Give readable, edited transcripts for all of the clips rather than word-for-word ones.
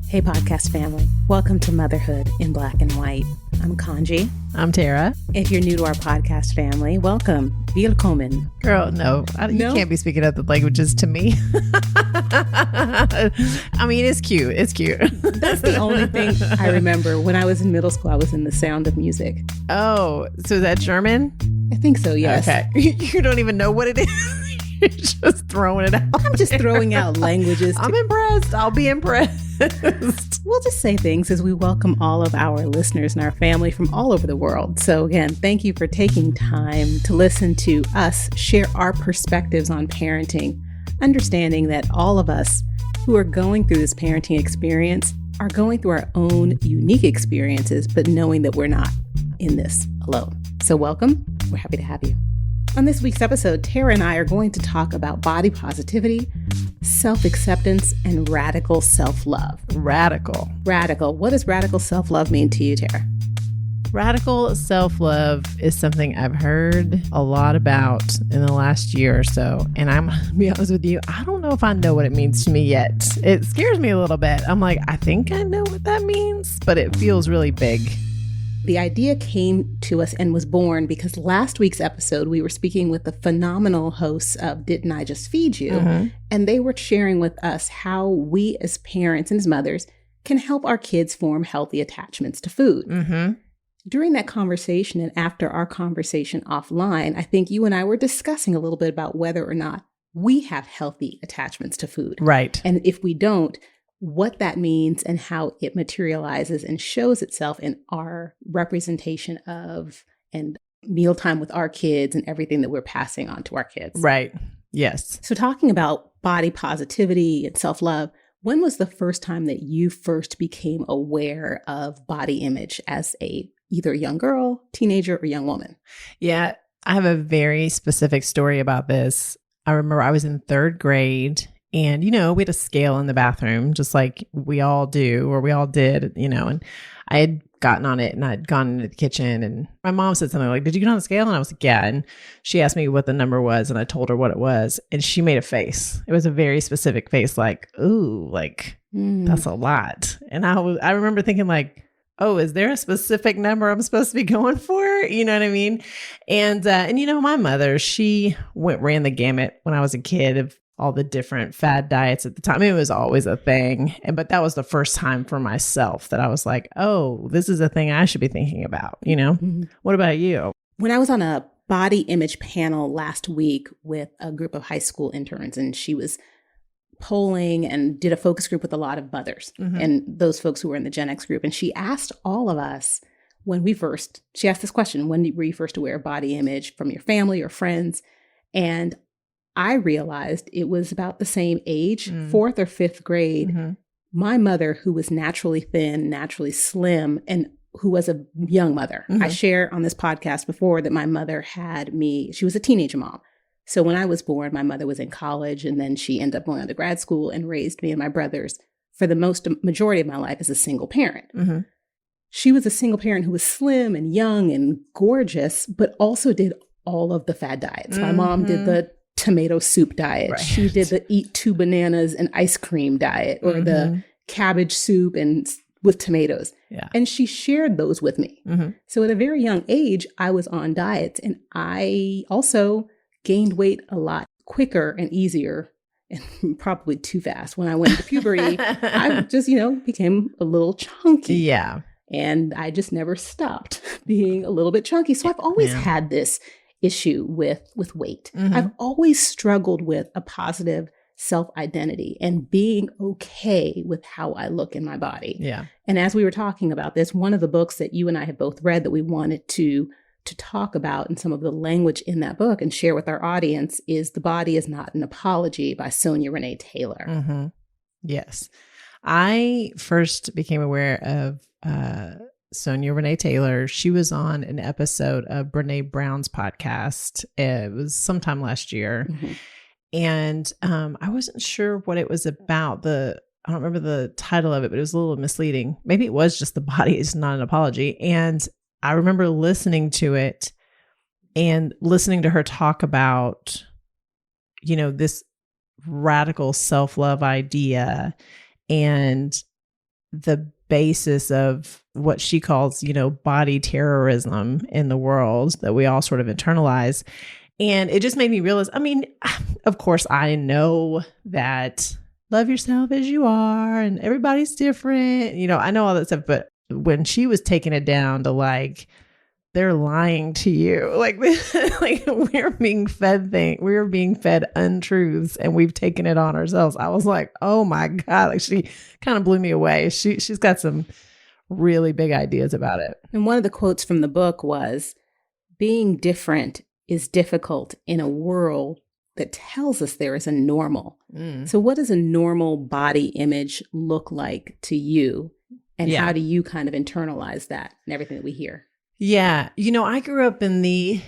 Hey, podcast family. Welcome to Motherhood in Black and White. I'm Kaanji. I'm Tara. If you're new to our podcast family, welcome. Willkommen. Girl, no. You can't be speaking other languages to me. I mean, it's cute. It's cute. That's the only thing I remember. When I was in middle school, I was in The Sound of Music. Oh, so is that German? I think so, yes. Okay. You don't even know what it is. You're just throwing it out. I'm just throwing out languages. I'm impressed. I'll be impressed. We'll just say things as we welcome all of our listeners and our family from all over the world. So again, thank you for taking time to listen to us share our perspectives on parenting, understanding that all of us who are going through this parenting experience are going through our own unique experiences, but knowing that we're not in this alone. So welcome. We're happy to have you. On this week's episode, Tara and I are going to talk about body positivity, self-acceptance, and radical self-love. Radical. What does radical self-love mean to you, Tara? Radical self-love is something I've heard a lot about in the last year or so. And I'm going to be honest with you, I don't know if I know what it means to me yet. It scares me a little bit. I'm like, I think I know what that means, but it feels really big. The idea came to us and was born because last week's episode, we were speaking with the phenomenal hosts of Didn't I Just Feed You? Mm-hmm. And they were sharing with us how we as parents and as mothers can help our kids form healthy attachments to food. Mm-hmm. During that conversation and after our conversation offline, I think you and I were discussing a little bit about whether or not we have healthy attachments to food. Right. And if we don't, what that means and how it materializes and shows itself in our representation of and mealtime with our kids and everything that we're passing on to our kids. Right. Yes. So talking about body positivity and self-love, when was the first time that you first became aware of body image as either a young girl, teenager, or young woman? Yeah, I have a very specific story about this. I remember I was in third grade. And, we had a scale in the bathroom, just like we all do, or we all did, and I had gotten on it and I'd gone into the kitchen and my mom said something like, "Did you get on the scale?" And I was like, "Yeah." And she asked me what the number was and I told her what it was. And she made a face. It was a very specific face, like, ooh, like that's a lot. And I remember thinking like, oh, is there a specific number I'm supposed to be going for? You know what I mean? And my mother, she ran the gamut when I was a kid of all the different fad diets at the time. It was always a thing. But that was the first time for myself that I was like, oh, this is a thing I should be thinking about. Mm-hmm. What about you? When I was on a body image panel last week with a group of high school interns, and she was polling and did a focus group with a lot of mothers and those folks who were in the Gen X group. And she asked all of us she asked this question, when were you first aware of body image from your family or friends? And I realized it was about the same age, fourth or fifth grade. Mm-hmm. My mother, who was naturally thin, naturally slim, and who was a young mother. Mm-hmm. I shared on this podcast before that my mother she was a teenage mom. So when I was born, my mother was in college, and then she ended up going on to grad school and raised me and my brothers for the majority of my life as a single parent. Mm-hmm. She was a single parent who was slim and young and gorgeous, but also did all of the fad diets. Mm-hmm. My mom did the tomato soup diet. Right. She did the eat 2 bananas and ice cream diet, or the cabbage soup and with tomatoes. Yeah. And she shared those with me. Mm-hmm. So at a very young age, I was on diets, and I also gained weight a lot quicker and easier, and probably too fast. When I went to puberty, I just, became a little chunky. Yeah. And I just never stopped being a little bit chunky. So I've always had this issue with weight. Mm-hmm. I've always struggled with a positive self-identity and being okay with how I look in my body. Yeah. And as we were talking about this, one of the books that you and I have both read that we wanted to talk about, and some of the language in that book and share with our audience, is The Body Is Not an Apology by Sonya Renee Taylor. Mm-hmm. Yes. I first became aware of Sonya Renee Taylor. She was on an episode of Brene Brown's podcast. It was sometime last year. Mm-hmm. And I wasn't sure what it was about. I don't remember the title of it, but it was a little misleading. Maybe it was just The Body Is Not an Apology. And I remember listening to it and listening to her talk about, this radical self-love idea and the basis of what she calls, body terrorism in the world that we all sort of internalize. And it just made me realize, of course, I know that love yourself as you are and everybody's different. I know all that stuff. But when she was taking it down to like, they're lying to you. Like, like we're being fed untruths and we've taken it on ourselves. I was like, oh my God. Like she kind of blew me away. She's got some really big ideas about it. And one of the quotes from the book was, being different is difficult in a world that tells us there is a normal. So what does a normal body image look like to you? And how do you kind of internalize that and everything that we hear? Yeah. I grew up in the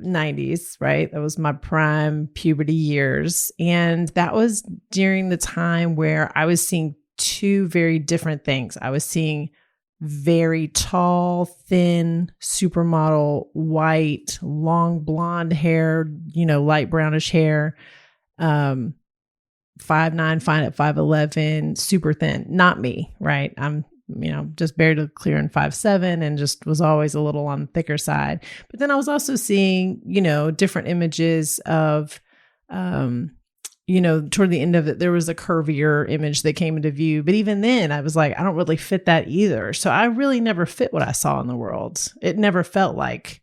90s, right? That was my prime puberty years. And that was during the time where I was seeing two very different things. I was seeing very tall, thin, supermodel, white, long blonde hair, light brownish hair, 5'9", fine at 5'11", super thin. Not me, right? I'm just barely clearing 5'7", and just was always a little on the thicker side. But then I was also seeing, different images of, toward the end of it, there was a curvier image that came into view. But even then I was like, I don't really fit that either. So I really never fit what I saw in the world. It never felt like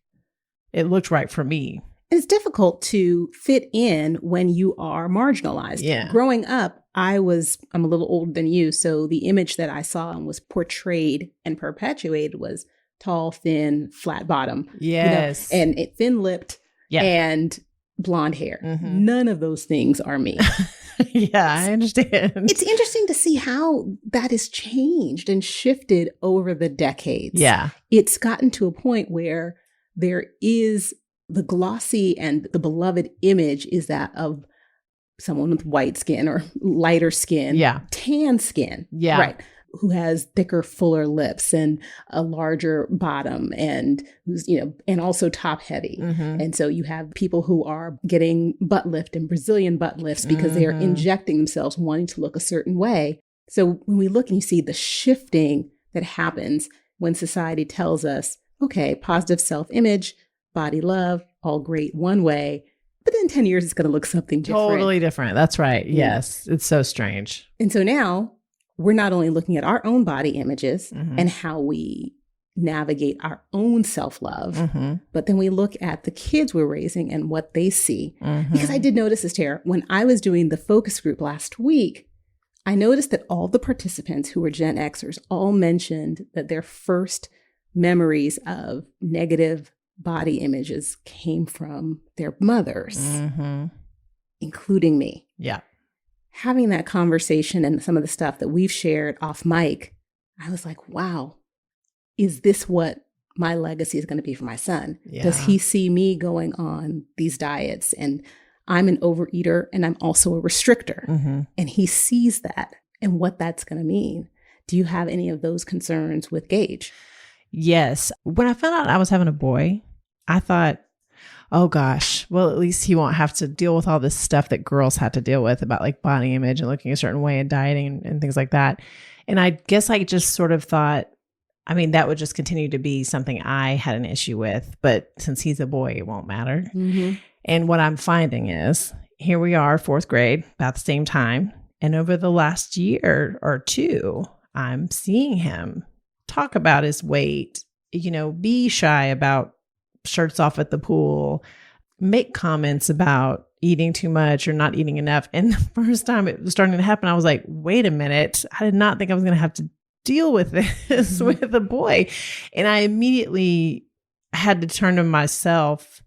it looked right for me. It's difficult to fit in when you are marginalized. Yeah. Growing up, I'm a little older than you. So the image that I saw and was portrayed and perpetuated was tall, thin, flat bottom. Yes. And thin-lipped and blonde hair. Mm-hmm. None of those things are me. Yeah, I understand. It's interesting to see how that has changed and shifted over the decades. Yeah. It's gotten to a point where there is the glossy and the beloved image is that of someone with white skin or lighter skin, tan skin, right, who has thicker, fuller lips and a larger bottom and who's, and also top heavy. Mm-hmm. And so you have people who are getting butt lift and Brazilian butt lifts because they are injecting themselves wanting to look a certain way. So when we look and you see the shifting that happens when society tells us, okay, positive self-image, body love, all great one way, but then 10 years it's going to look something different. Totally different. That's right. Yes. It's so strange. And so now we're not only looking at our own body images and how we navigate our own self-love, but then we look at the kids we're raising and what they see. Because I did notice this, Tara, when I was doing the focus group last week, I noticed that all the participants who were Gen Xers all mentioned that their first memories of negative body images came from their mothers, including me. Yeah. Having that conversation and some of the stuff that we've shared off mic, I was like, wow, is this what my legacy is going to be for my son? Yeah. Does he see me going on these diets? And I'm an overeater and I'm also a restrictor. And he sees that and what that's going to mean. Do you have any of those concerns with Gage? Yes. When I found out I was having a boy, I thought, oh gosh, well, at least he won't have to deal with all this stuff that girls had to deal with about like body image and looking a certain way and dieting and things like that. And I guess I just sort of thought, that would just continue to be something I had an issue with. But since he's a boy, it won't matter. And what I'm finding is here we are, 4th grade, about the same time. And over the last year or two, I'm seeing him talk about his weight, be shy about shirts off at the pool, make comments about eating too much or not eating enough. And the first time it was starting to happen, I was like, wait a minute. I did not think I was going to have to deal with this with a boy. And I immediately had to turn to myself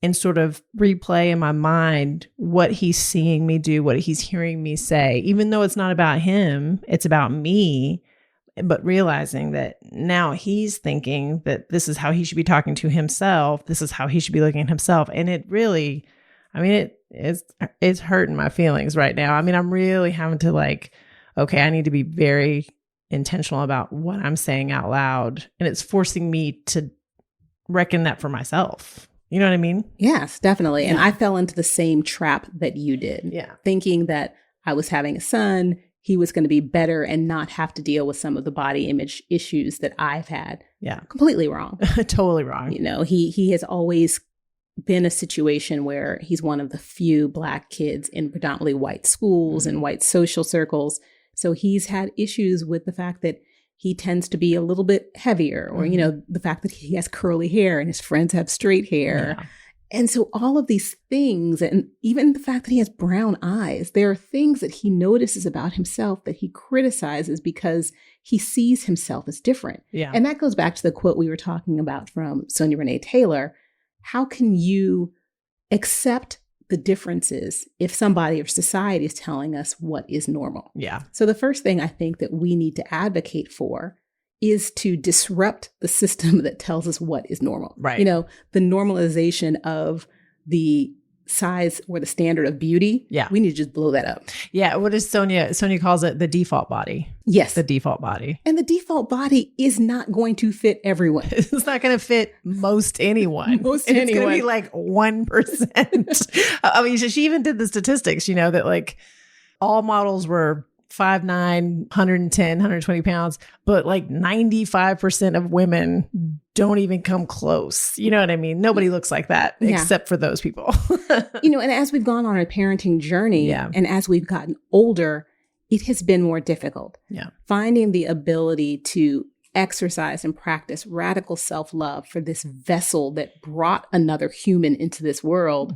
and sort of replay in my mind what he's seeing me do, what he's hearing me say, even though it's not about him, it's about me. But realizing that now he's thinking that this is how he should be talking to himself. This is how he should be looking at himself. And it really, it's hurting my feelings right now. I'm really having to okay, I need to be very intentional about what I'm saying out loud. And it's forcing me to reckon that for myself. You know what I mean? Yes, definitely. Yeah. And I fell into the same trap that you did. Yeah. Thinking that I was having a son. he was going to be better and not have to deal with some of the body image issues that I've had. Yeah. Completely wrong. Totally wrong. You know, he has always been a situation where he's one of the few Black kids in predominantly white schools and white social circles. So he's had issues with the fact that he tends to be a little bit heavier, or, you know, the fact that he has curly hair and his friends have straight hair. Yeah. And so all of these things, and even the fact that he has brown eyes, there are things that he notices about himself that he criticizes because he sees himself as different. Yeah. And that goes back to the quote we were talking about from Sonya Renee Taylor. How can you accept the differences if somebody or society is telling us what is normal? Yeah. So the first thing I think that we need to advocate for is to disrupt the system that tells us what is normal. Right. You know, the normalization of the size or the standard of beauty. Yeah. We need to just blow that up. Yeah. What is Sonya calls it the default body. Yes. The default body. And the default body is not going to fit everyone. It's not going to fit most anyone. Most anyone. It's going to be like 1%. I mean, she even did the statistics, you know, that like all models were 5'9", 110, 120 pounds, but like 95% of women don't even come close. You know what I mean? Nobody looks like that except for those people. You know, and as we've gone on a parenting journey and as we've gotten older, it has been more difficult. Yeah. Finding the ability to exercise and practice radical self-love for this vessel that brought another human into this world.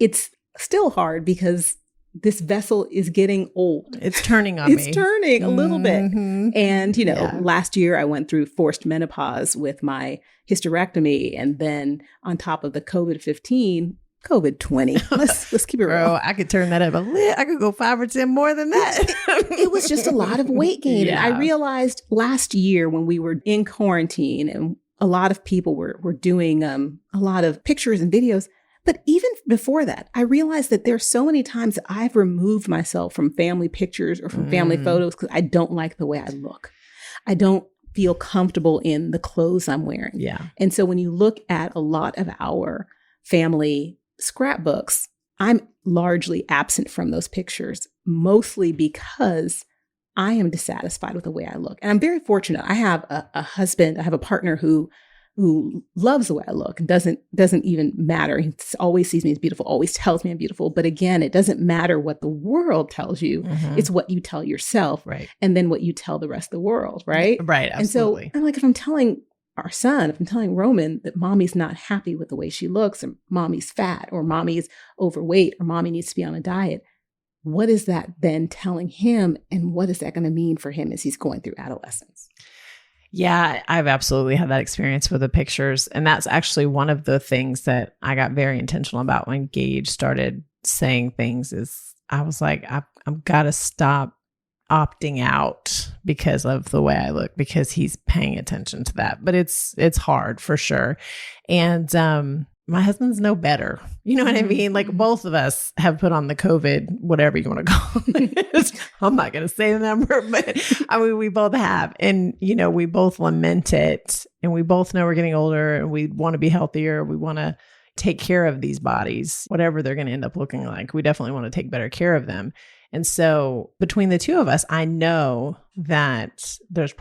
It's still hard because this vessel is getting old. It's turning on me. It's turning a little bit. And, you know, last year I went through forced menopause with my hysterectomy. And then on top of the COVID-15, COVID-20. Let's keep it real. Bro, I could turn that up a little. I could go 5 or 10 more than that. It was just a lot of weight gain. Yeah. And I realized last year when we were in quarantine and a lot of people were doing a lot of pictures and videos. But even before that, I realized that there are so many times that I've removed myself from family pictures or from family photos because I don't like the way I look. I don't feel comfortable in the clothes I'm wearing. Yeah. And so when you look at a lot of our family scrapbooks, I'm largely absent from those pictures, mostly because I am dissatisfied with the way I look. And I'm very fortunate. I have a husband, I have a partner who loves the way I look and doesn't even matter. He always sees me as beautiful, always tells me I'm beautiful. But again, it doesn't matter what the world tells you. It's what you tell yourself. Right. And then what you tell the rest of the world. Right. Right. Absolutely. And so I'm like, if I'm telling our son, if I'm telling Roman that mommy's not happy with the way she looks, or mommy's fat, or mommy's overweight, or mommy needs to be on a diet, what is that then telling him? And what is that going to mean for him as he's going through adolescence? Yeah, I've absolutely had that experience with the pictures. And that's actually one of the things that I got very intentional about when Gage started saying things is I was like, I've got to stop opting out because of the way I look, because he's paying attention to that. But it's hard for sure. And my husband's no better. You know what I mean? Like both of us have put on the COVID, whatever you want to call it. I'm not going to say the number, but I mean, we both have. And, you know, we both lament it and we both know we're getting older and we want to be healthier. We want to take care of these bodies, whatever they're going to end up looking like. We definitely want to take better care of them. And so between the two of us, I know that there's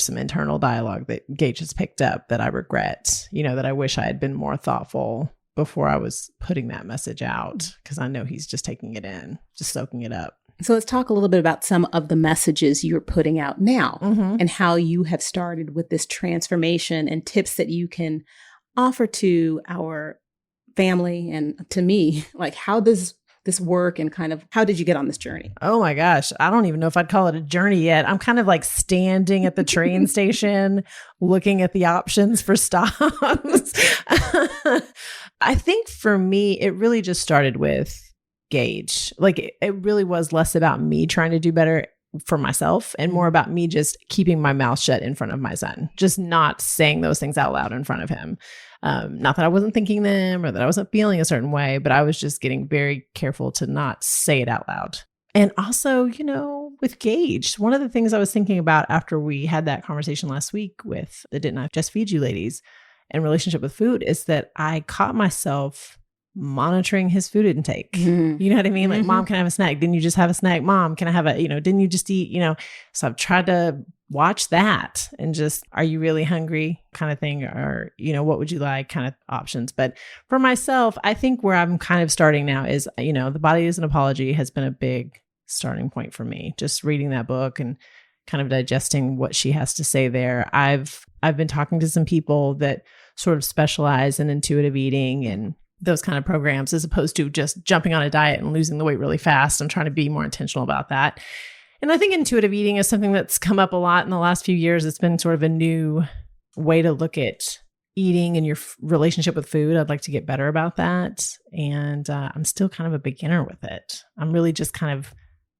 some internal dialogue that Gage has picked up that I regret, you know, that I wish I had been more thoughtful before I was putting that message out, because I know he's just taking it in, just soaking it up. So let's talk a little bit about some of the messages you're putting out now and how you have started with this transformation and tips that you can offer to our family and to me. Like, how does this work and kind of how did you get on this journey? Oh my gosh. I don't even know if I'd call it a journey yet. I'm kind of like standing at the train station, looking at the options for stops. I think for me, it really just started with Gage. Like it really was less about me trying to do better for myself and more about me just keeping my mouth shut in front of my son, just not saying those things out loud in front of him. Not that I wasn't thinking them or that I wasn't feeling a certain way, but I was just getting very careful to not say it out loud. And also, you know, with Gage, one of the things I was thinking about after we had that conversation last week with the Didn't I Just Feed You ladies in relationship with food is that I caught myself monitoring his food intake. Mm-hmm. You know what I mean? Like, Mm-hmm. Mom, can I have a snack? Didn't you just have a snack? Mom, can I have a, didn't you just eat, So I've tried to watch that and just, are you really hungry kind of thing? Or, what would you like kind of options? But for myself, I think where I'm kind of starting now is, The Body is an Apology has been a big starting point for me. Just reading that book and kind of digesting what she has to say there. I've been talking to some people that sort of specialize in intuitive eating and those kind of programs, as opposed to just jumping on a diet and losing the weight really fast. I'm trying to be more intentional about that. And I think intuitive eating is something that's come up a lot in the last few years. It's been sort of a new way to look at eating and your relationship with food. I'd like to get better about that. And I'm still kind of a beginner with it. I'm really just kind of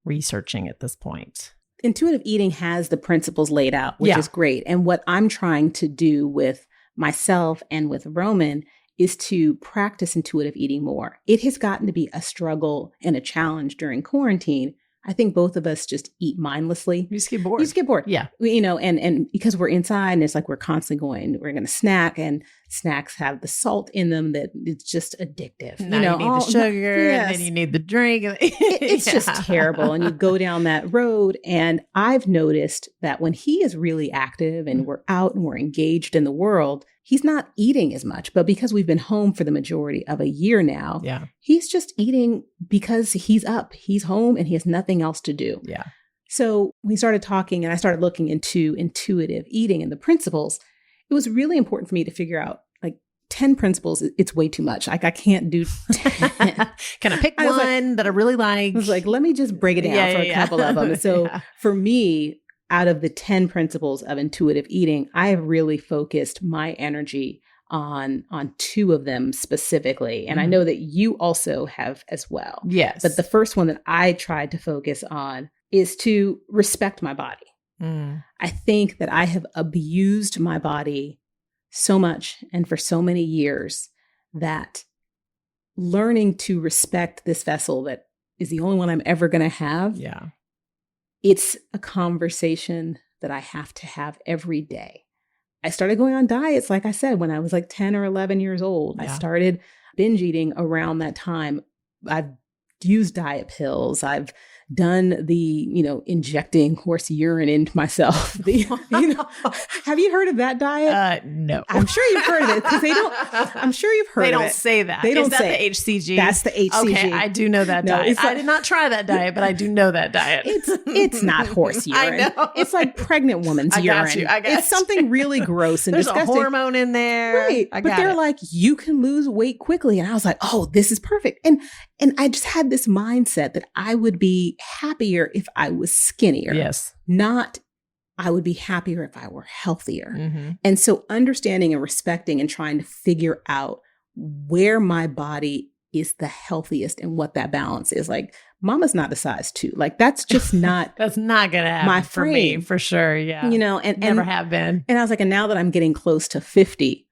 researching at this point. Intuitive eating has the principles laid out, which is great. And what I'm trying to do with myself and with Roman is to practice intuitive eating more. It has gotten to be a struggle and a challenge during quarantine. I think both of us just eat mindlessly. You just get bored. You just get bored. Yeah. And because we're inside and it's like we're constantly we're going to snack, and snacks have the salt in them that it's just addictive. Now you need the sugar and then you need the drink. It's just terrible. And you go down that road. And I've noticed that when he is really active and we're out and we're engaged in the world, he's not eating as much. But because we've been home for the majority of a year now, he's just eating because he's up, he's home, and he has nothing else to do. Yeah. So we started talking and I started looking into intuitive eating and the principles. It was really important for me to figure out, like, 10 principles. It's way too much. Like, I can't do 10. Can I pick one that I really like? I was like, let me just break it down for a couple of them. So for me, out of the 10 principles of intuitive eating, I have really focused my energy on 2 of them specifically. And I know that you also have as well. Yes. But the first one that I tried to focus on is to respect my body. I think that I have abused my body so much and for so many years that learning to respect this vessel that is the only one I'm ever going to have. Yeah. It's a conversation that I have to have every day. I started going on diets, like I said, when I was like 10 or 11 years old. I started binge eating around that time. I've used diet pills. I've done the, injecting horse urine into myself. Have you heard of that diet? No. I'm sure you've heard of it because I'm sure you've heard of it. They don't say that. They don't Is that say the HCG? That's the HCG. Okay, I do know that diet. I did not try that diet, but I do know that diet. It's not horse urine. I know. It's like pregnant woman's urine. I got it's something really gross and There's disgusting. a hormone in there. Right. But they're like, you can lose weight quickly. And I was like, oh, this is perfect. And I just had this mindset that I would be happier if I was skinnier. Yes. Not I would be happier if I were healthier. Mm-hmm. And so understanding and respecting and trying to figure out where my body is the healthiest and what that balance is. Like, mama's not a size 2. Like, that's just not that's not gonna happen my for me, for sure. Yeah. And never have been. And I was like, and now that I'm getting close to 50,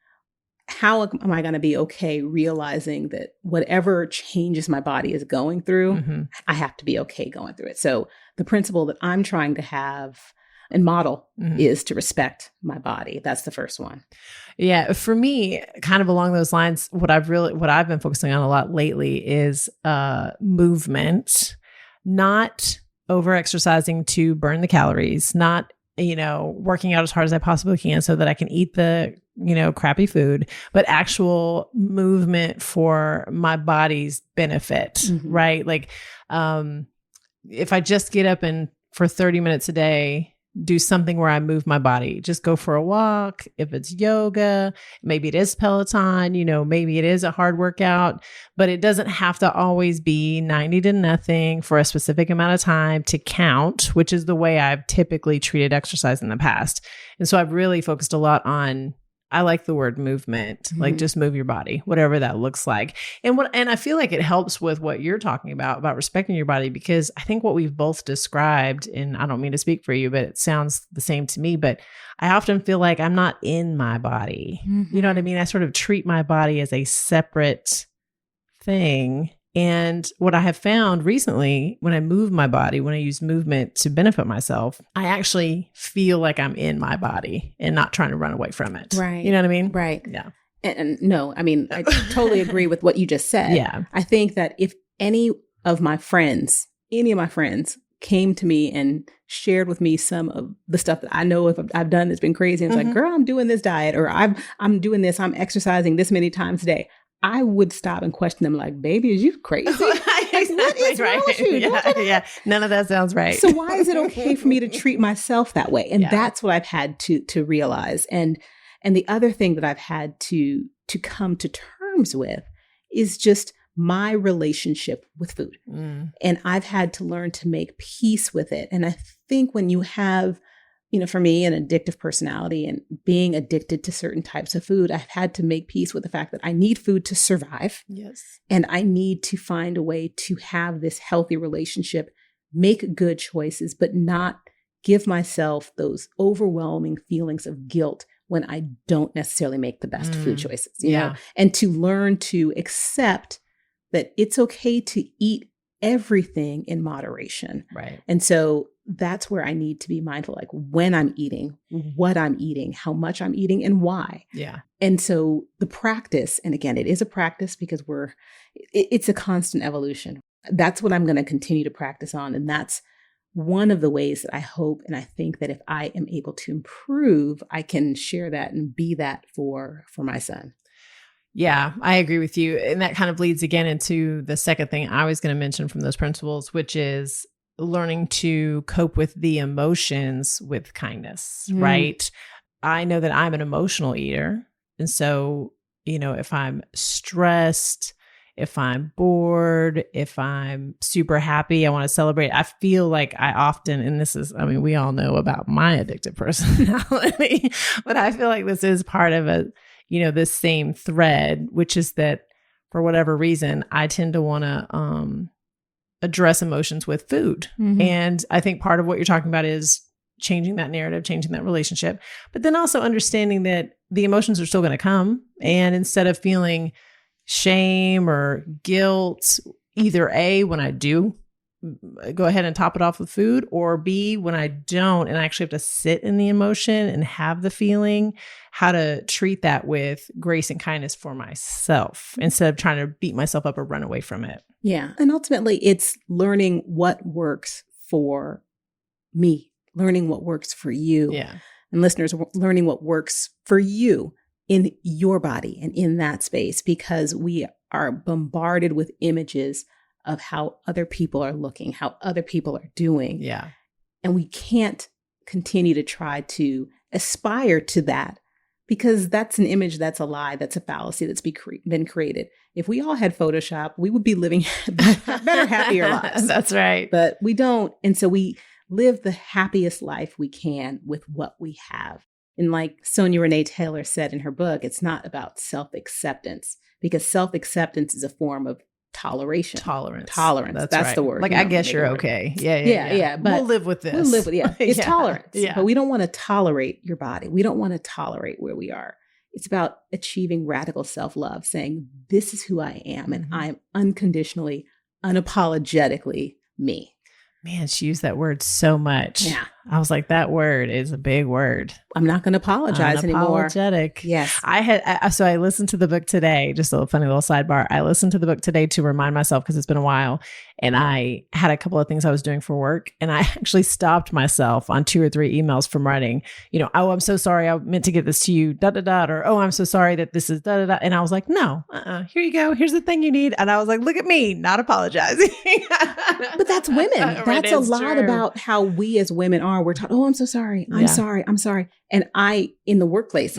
how am I going to be okay realizing that whatever changes my body is going through, I have to be okay going through it. So the principle that I'm trying to have and model is to respect my body. That's the first one. Yeah. For me, kind of along those lines, what I've been focusing on a lot lately is movement, not over exercising to burn the calories, not, working out as hard as I possibly can so that I can eat the, crappy food, but actual movement for my body's benefit, right? Like, if I just get up and for 30 minutes a day, do something where I move my body, just go for a walk. If it's yoga, maybe it is Peloton, maybe it is a hard workout, but it doesn't have to always be 90 to nothing for a specific amount of time to count, which is the way I've typically treated exercise in the past. And so I've really focused a lot on, I like the word movement, like just move your body, whatever that looks like. And I feel like it helps with what you're talking about respecting your body, because I think what we've both described, and I don't mean to speak for you, but it sounds the same to me, but I often feel like I'm not in my body. You know what I mean? I sort of treat my body as a separate thing. And what I have found recently, when I move my body, when I use movement to benefit myself, I actually feel like I'm in my body and not trying to run away from it. Right. You know what I mean? Right. Yeah. And no, I mean, I totally agree with what you just said. Yeah. I think that if any of my friends came to me and shared with me some of the stuff that I know if I've done that's been crazy, and it's like, girl, I'm doing this diet, or I'm doing this, I'm exercising this many times a day, I would stop and question them like, baby, is you crazy? Like, what is wrong with you? Yeah. None of that sounds right. So why is it okay for me to treat myself that way? And that's what I've had to realize. And the other thing that I've had to come to terms with is just my relationship with food. And I've had to learn to make peace with it. And I think when you have, for me, an addictive personality and being addicted to certain types of food, I've had to make peace with the fact that I need food to survive. Yes. And I need to find a way to have this healthy relationship, make good choices, but not give myself those overwhelming feelings of guilt when I don't necessarily make the best food choices, you know, and to learn to accept that it's okay to eat everything in moderation. Right. And so that's where I need to be mindful, like when I'm eating, what I'm eating, how much I'm eating, and why. Yeah. And so the practice, and again, it is a practice because it's a constant evolution. That's what I'm going to continue to practice on. And that's one of the ways that I hope and I think that if I am able to improve, I can share that and be that for my son. Yeah, I agree with you. And that kind of leads again into the second thing I was going to mention from those principles, which is learning to cope with the emotions with kindness, right? I know that I'm an emotional eater. And so, if I'm stressed, if I'm bored, if I'm super happy, I want to celebrate. I feel like I often, and this is, we all know about my addictive personality, but I feel like this is part of this same thread, which is that for whatever reason, I tend to want to address emotions with food. And I think part of what you're talking about is changing that narrative, changing that relationship, but then also understanding that the emotions are still going to come. And instead of feeling shame or guilt, either A, when I do go ahead and top it off with food, or B, when I don't, and I actually have to sit in the emotion and have the feeling, how to treat that with grace and kindness for myself instead of trying to beat myself up or run away from it. Yeah. And ultimately, it's learning what works for me, learning what works for you. Yeah. And listeners, learning what works for you in your body and in that space, because we are bombarded with images of how other people are looking, how other people are doing. Yeah. And we can't continue to try to aspire to that because that's an image, that's a lie, that's a fallacy that's been created. If we all had Photoshop, we would be living better, happier lives. That's right. But we don't. And so we live the happiest life we can with what we have. And like Sonya Renee Taylor said in her book, it's not about self-acceptance, because self-acceptance is a form of toleration. Tolerance. That's right. The word. Like, I guess you're okay. Yeah. But we'll live with this. We'll live with It's tolerance. Yeah. But we don't want to tolerate your body. We don't want to tolerate where we are. It's about achieving radical self-love, saying, this is who I am, and I am unconditionally, unapologetically me. Man, she used that word so much. Yeah. I was like, that word is a big word. I'm not going to apologize anymore. Unapologetic. Yes. So I listened to the book today, just a funny little sidebar. I listened to the book today to remind myself, because it's been a while, and I had a couple of things I was doing for work, and I actually stopped myself on 2 or 3 emails from writing, oh, I'm so sorry, I meant to get this to you, or, oh, I'm so sorry that this is And I was like, no, here you go. Here's the thing you need. And I was like, look at me, not apologizing. But that's women. That's a lot true. About how we as women are. We're taught, oh, I'm so sorry. I'm sorry. And in the workplace,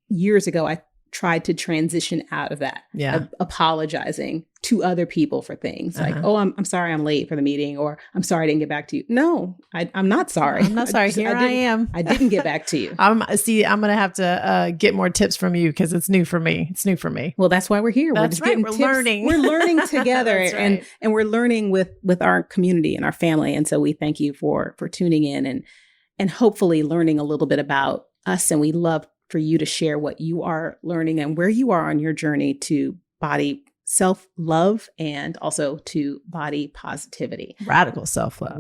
years ago, I tried to transition out of that. Yeah. Apologizing to other people for things like, oh, I'm sorry I'm late for the meeting, or I'm sorry I didn't get back to you. No, I'm not sorry. I'm not sorry. Here I am. I didn't get back to you. I'm going to have to get more tips from you, because it's new for me. It's new for me. Well, that's why we're here. That's right. We're learning. We're learning together. That's right. And we're learning with our community and our family. And so we thank you for tuning in and hopefully learning a little bit about us. And we love for you to share what you are learning and where you are on your journey to body self-love and also to body positivity. Radical self-love.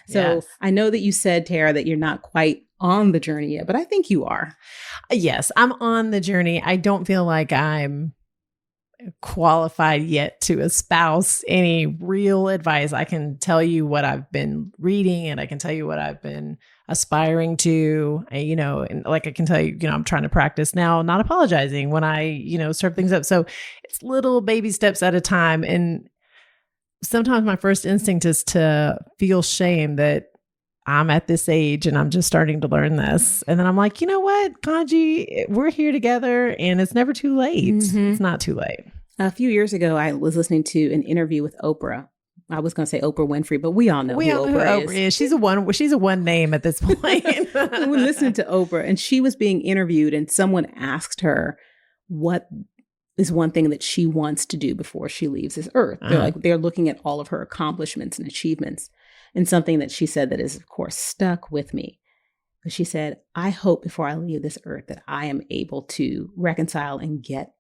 So Yes. I know that you said, Tara, that you're not quite on the journey yet, but I think you are. Yes, I'm on the journey. I don't feel like I'm qualified yet to espouse any real advice. I can tell you what I've been reading, and I can tell you what I've been aspiring to, and like I can tell you, I'm trying to practice now, not apologizing when I, start things up. So it's little baby steps at a time. And sometimes my first instinct is to feel shame that I'm at this age and I'm just starting to learn this. And then I'm like, you know what, Kaanji, we're here together and it's never too late. Mm-hmm. It's not too late. A few years ago, I was listening to an interview with Oprah. I was going to say Oprah Winfrey, but we all know who Oprah is. She's a one name at this point. We listened to Oprah and she was being interviewed and someone asked her what is one thing that she wants to do before she leaves this earth. They're looking at all of her accomplishments and achievements. And something that she said that is, of course, stuck with me. But she said, I hope before I leave this earth that I am able to reconcile and get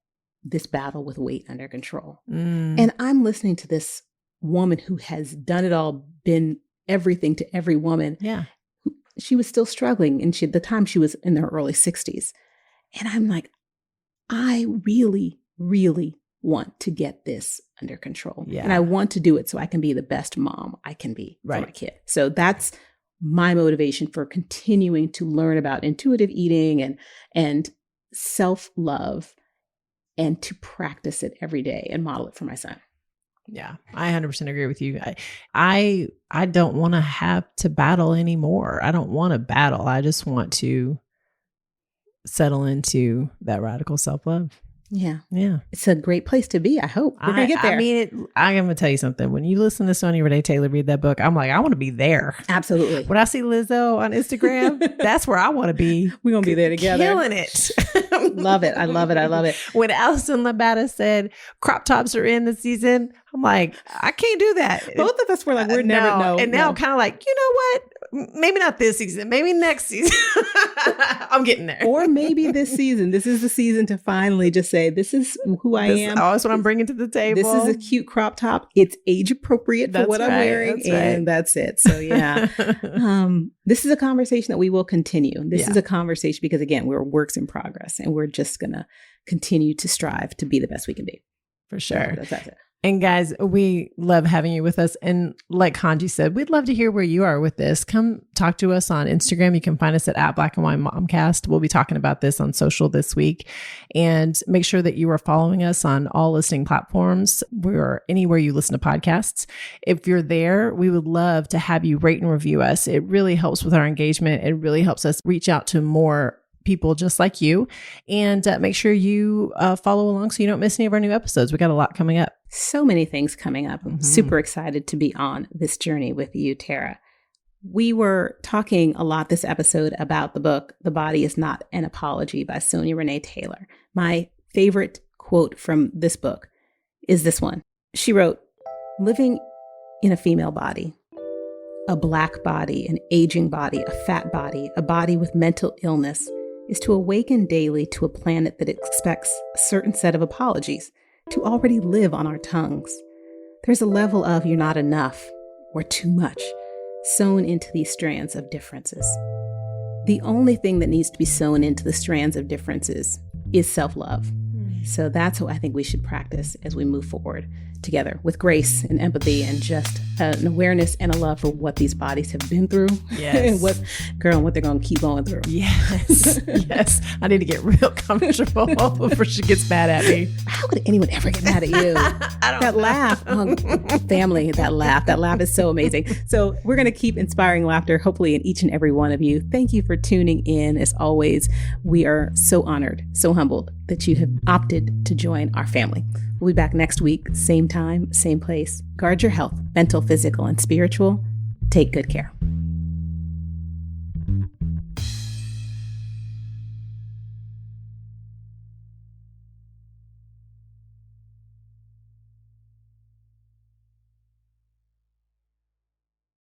this battle with weight under control. And I'm listening to this woman who has done it all, been everything to every woman. Yeah. She was still struggling. And at the time she was in her early 60s. And I'm like, I really, really want to get this under control. Yeah. And I want to do it so I can be the best mom I can be for my kid. So that's my motivation for continuing to learn about intuitive eating and self-love and to practice it every day and model it for my son. Yeah, I 100% agree with you. I don't want to have to battle anymore. I don't want to battle. I just want to settle into that radical self-love. Yeah. Yeah. It's a great place to be. I hope we're going to get there. I mean, I'm going to tell you something. When you listen to Sonya Renee Taylor read that book, I'm like, I want to be there. Absolutely. When I see Lizzo on Instagram, that's where I want to be. We're going to be there together. Killing it. Love it. I love it. I love it. When Allison Labata said crop tops are in the season, I'm like, I can't do that. Both of us were like, we're never, no. And now I'm kind of like, you know what? Maybe not this season, maybe next season. I'm getting there. Or maybe this season. This is the season to finally just say, this is who I am. That's what I'm bringing to the table. This is a cute crop top. It's age appropriate for what I'm wearing. And that's it. So yeah, this is a conversation that we will continue. This is a conversation because again, we're works in progress and we're just going to continue to strive to be the best we can be. For sure. So that's it. And guys, we love having you with us. And like Kaanji said, we'd love to hear where you are with this. Come talk to us on Instagram. You can find us at Black and White Momcast. We'll be talking about this on social this week. And make sure that you are following us on all listening platforms. We're anywhere you listen to podcasts. If you're there, we would love to have you rate and review us. It really helps with our engagement. It really helps us reach out to more people just like you. And make sure you follow along so you don't miss any of our new episodes. We got a lot coming up. So many things coming up. I'm super excited to be on this journey with you, Tara. We were talking a lot this episode about the book, The Body Is Not an Apology by Sonya Renee Taylor. My favorite quote from this book is this one. She wrote, living in a female body, a Black body, an aging body, a fat body, a body with mental illness, is to awaken daily to a planet that expects a certain set of apologies to already live on our tongues. There's a level of you're not enough or too much sewn into these strands of differences. The only thing that needs to be sewn into the strands of differences is self-love. So that's what I think we should practice as we move forward together with grace and empathy and just an awareness and a love for what these bodies have been through. Yes. and what they're going to keep going through. Yes. Yes. I need to get real comfortable before she gets mad at me. How could anyone ever get mad at you? That laugh. Family, that laugh is so amazing. So we're going to keep inspiring laughter, hopefully in each and every one of you. Thank you for tuning in. As always, we are so honored, so humbled that you have opted to join our family. We'll be back next week, same time, same place. Guard your health, mental, physical, and spiritual. Take good care.